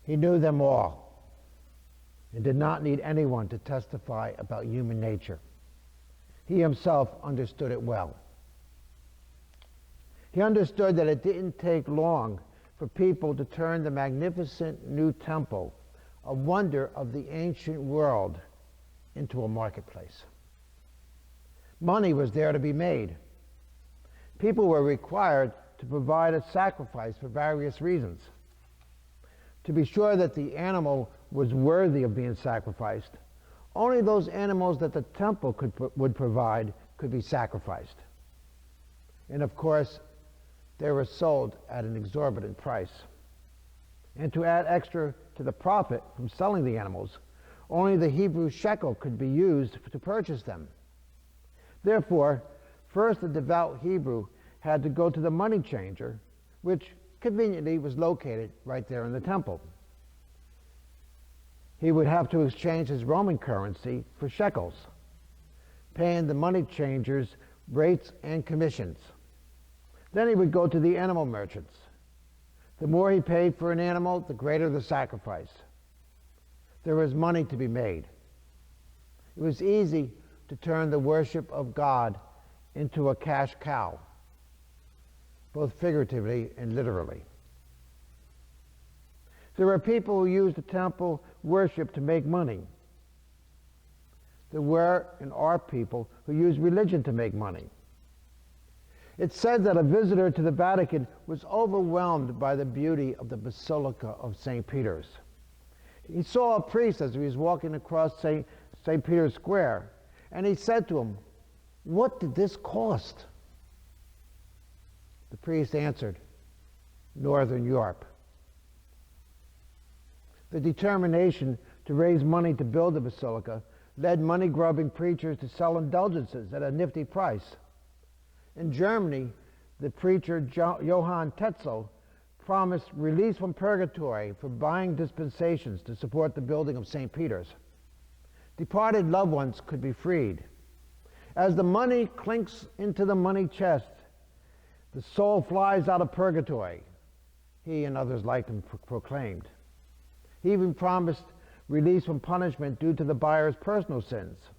He knew them all and did not need anyone to testify about human nature. He himself understood it well. He understood that it didn't take long for people to turn the magnificent new temple, a wonder of the ancient world, into a marketplace. Money was there to be made. People were required to provide a sacrifice for various reasons. To be sure that the animal was worthy of being sacrificed, only those animals that the temple would provide could be sacrificed. And of course, they were sold at an exorbitant price. And to add extra to the profit from selling the animals, only the Hebrew shekel could be used to purchase them. Therefore, first the devout Hebrew had to go to the money changer, which conveniently was located right there in the temple. He would have to exchange his Roman currency for shekels, paying the money changers rates and commissions. Then he would go to the animal merchants. The more he paid for an animal, the greater the sacrifice. There was money to be made. It was easy to turn the worship of God into a cash cow, both figuratively and literally. There were people who used the temple worship to make money. There were and are people who use religion to make money. It's said that a visitor to the Vatican was overwhelmed by the beauty of the Basilica of St. Peter's. He saw a priest as he was walking across St. Peter's Square, and he said to him, "What did this cost?" The priest answered, "Northern Europe." The determination to raise money to build the basilica led money-grubbing preachers to sell indulgences at a nifty price. In Germany, the preacher Johann Tetzel promised release from purgatory for buying dispensations to support the building of St. Peter's. Departed loved ones could be freed. As the money clinks into the money chest, the soul flies out of purgatory, he and others like him proclaimed. He even promised release from punishment due to the buyer's personal sins,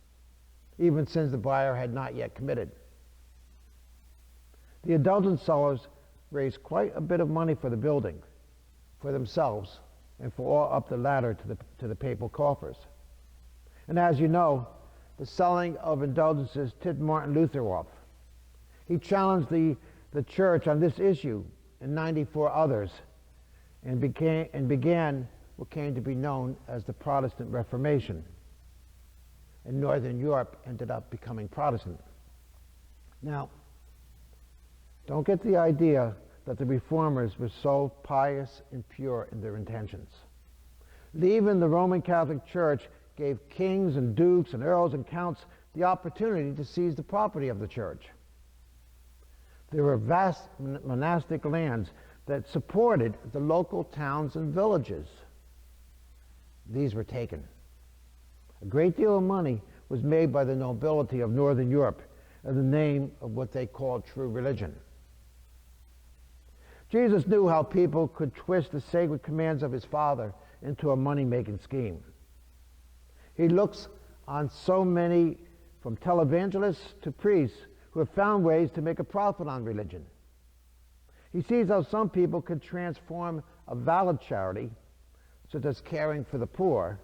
even sins the buyer had not yet committed. The indulgence sellers raised quite a bit of money for the building, for themselves, and for all up the ladder to the papal coffers. And as you know, the selling of indulgences tipped Martin Luther off. He challenged the church on this issue and 94 others, and began what came to be known as the Protestant Reformation. And Northern Europe ended up becoming Protestant. Now, don't get the idea that the reformers were so pious and pure in their intentions. Leaving the Roman Catholic Church gave kings and dukes and earls and counts the opportunity to seize the property of the church. There were vast monastic lands that supported the local towns and villages. These were taken. A great deal of money was made by the nobility of Northern Europe in the name of what they called true religion. Jesus knew how people could twist the sacred commands of his Father into a money-making scheme. He looks on so many, from televangelists to priests, who have found ways to make a profit on religion. He sees how some people could transform a valid charity, such as caring for the poor,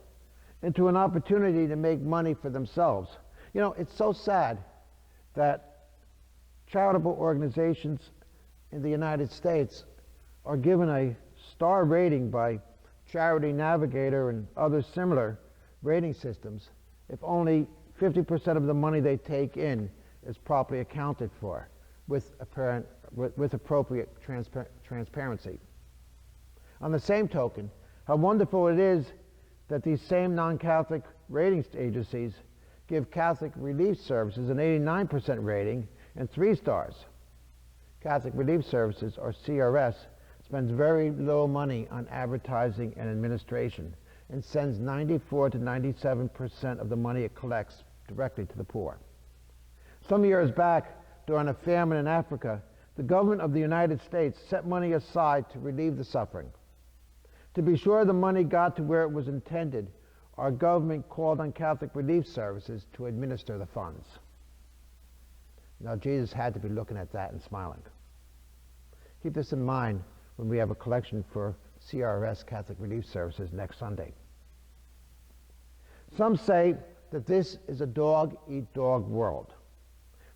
into an opportunity to make money for themselves. You know, it's so sad that charitable organizations in the United States are given a star rating by Charity Navigator and other similar rating systems if only 50% of the money they take in is properly accounted for with appropriate transparency. On the same token, how wonderful it is that these same non-Catholic ratings agencies give Catholic Relief Services an 89% rating and 3 stars. Catholic Relief Services, or CRS, spends very little money on advertising and administration and sends 94 to 97% of the money it collects directly to the poor. Some years back, during a famine in Africa, the government of the United States set money aside to relieve the suffering. To be sure the money got to where it was intended, our government called on Catholic Relief Services to administer the funds. Now Jesus had to be looking at that and smiling. Keep this in mind when we have a collection for CRS, Catholic Relief Services, next Sunday. Some say that this is a dog-eat-dog world.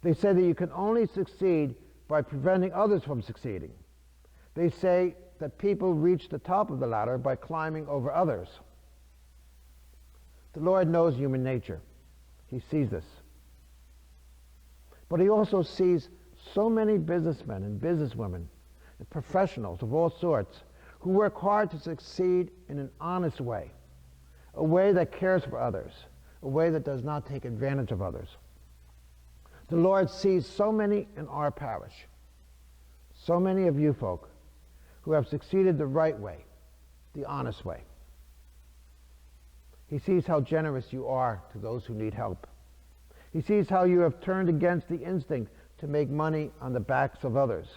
They say that you can only succeed by preventing others from succeeding. They say that people reach the top of the ladder by climbing over others. The Lord knows human nature. He sees this. But he also sees so many businessmen and businesswomen and professionals of all sorts who work hard to succeed in an honest way, a way that cares for others, a way that does not take advantage of others. The Lord sees so many in our parish, so many of you folk who have succeeded the right way, the honest way. He sees how generous you are to those who need help. He sees how you have turned against the instinct to make money on the backs of others.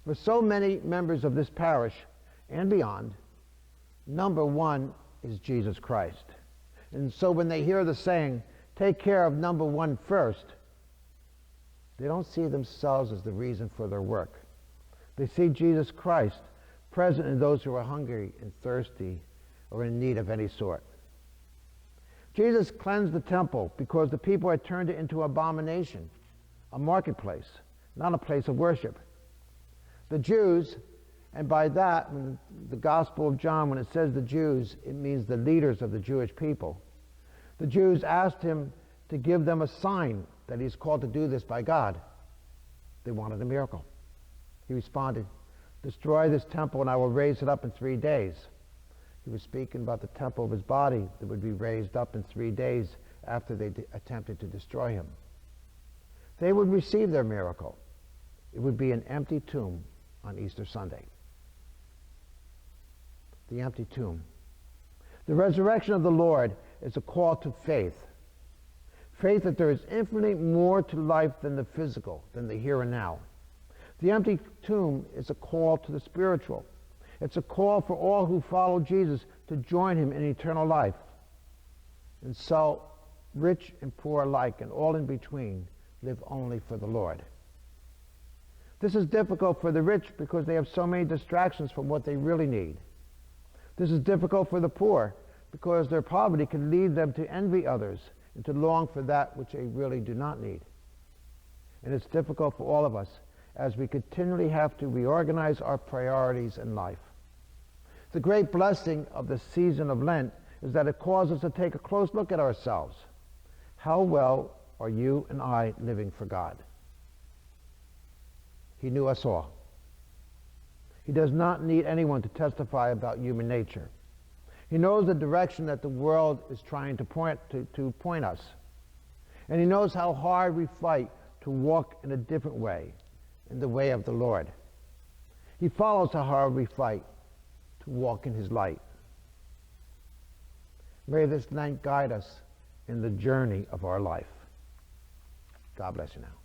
For so many members of this parish and beyond, number one is Jesus Christ. And so when they hear the saying, take care of number one first, they don't see themselves as the reason for their work. They see Jesus Christ present in those who are hungry and thirsty or in need of any sort. Jesus cleansed the temple because the people had turned it into an abomination, a marketplace, not a place of worship. The Jews, and by that, in the Gospel of John, when it says the Jews, it means the leaders of the Jewish people. The Jews asked him to give them a sign that he's called to do this by God. They wanted a miracle. He responded, destroy this temple and I will raise it up in 3 days. He was speaking about the temple of his body that would be raised up in 3 days after they attempted to destroy him. They would receive their miracle. It would be an empty tomb on Easter Sunday. The empty tomb. The resurrection of the Lord is a call to faith. Faith that there is infinitely more to life than the physical, than the here and now. The empty tomb is a call to the spiritual. It's a call for all who follow Jesus to join him in eternal life. And so, rich and poor alike, and all in between, live only for the Lord. This is difficult for the rich because they have so many distractions from what they really need. This is difficult for the poor because their poverty can lead them to envy others and to long for that which they really do not need. And it's difficult for all of us as we continually have to reorganize our priorities in life. The great blessing of the season of Lent is that it causes us to take a close look at ourselves. How well are you and I living for God? He knew us all. He does not need anyone to testify about human nature. He knows the direction that the world is trying to point us. And he knows how hard we fight to walk in a different way, in the way of the Lord. He follows how hard we fight to walk in his light. May this Lent guide us in the journey of our life. God bless you now.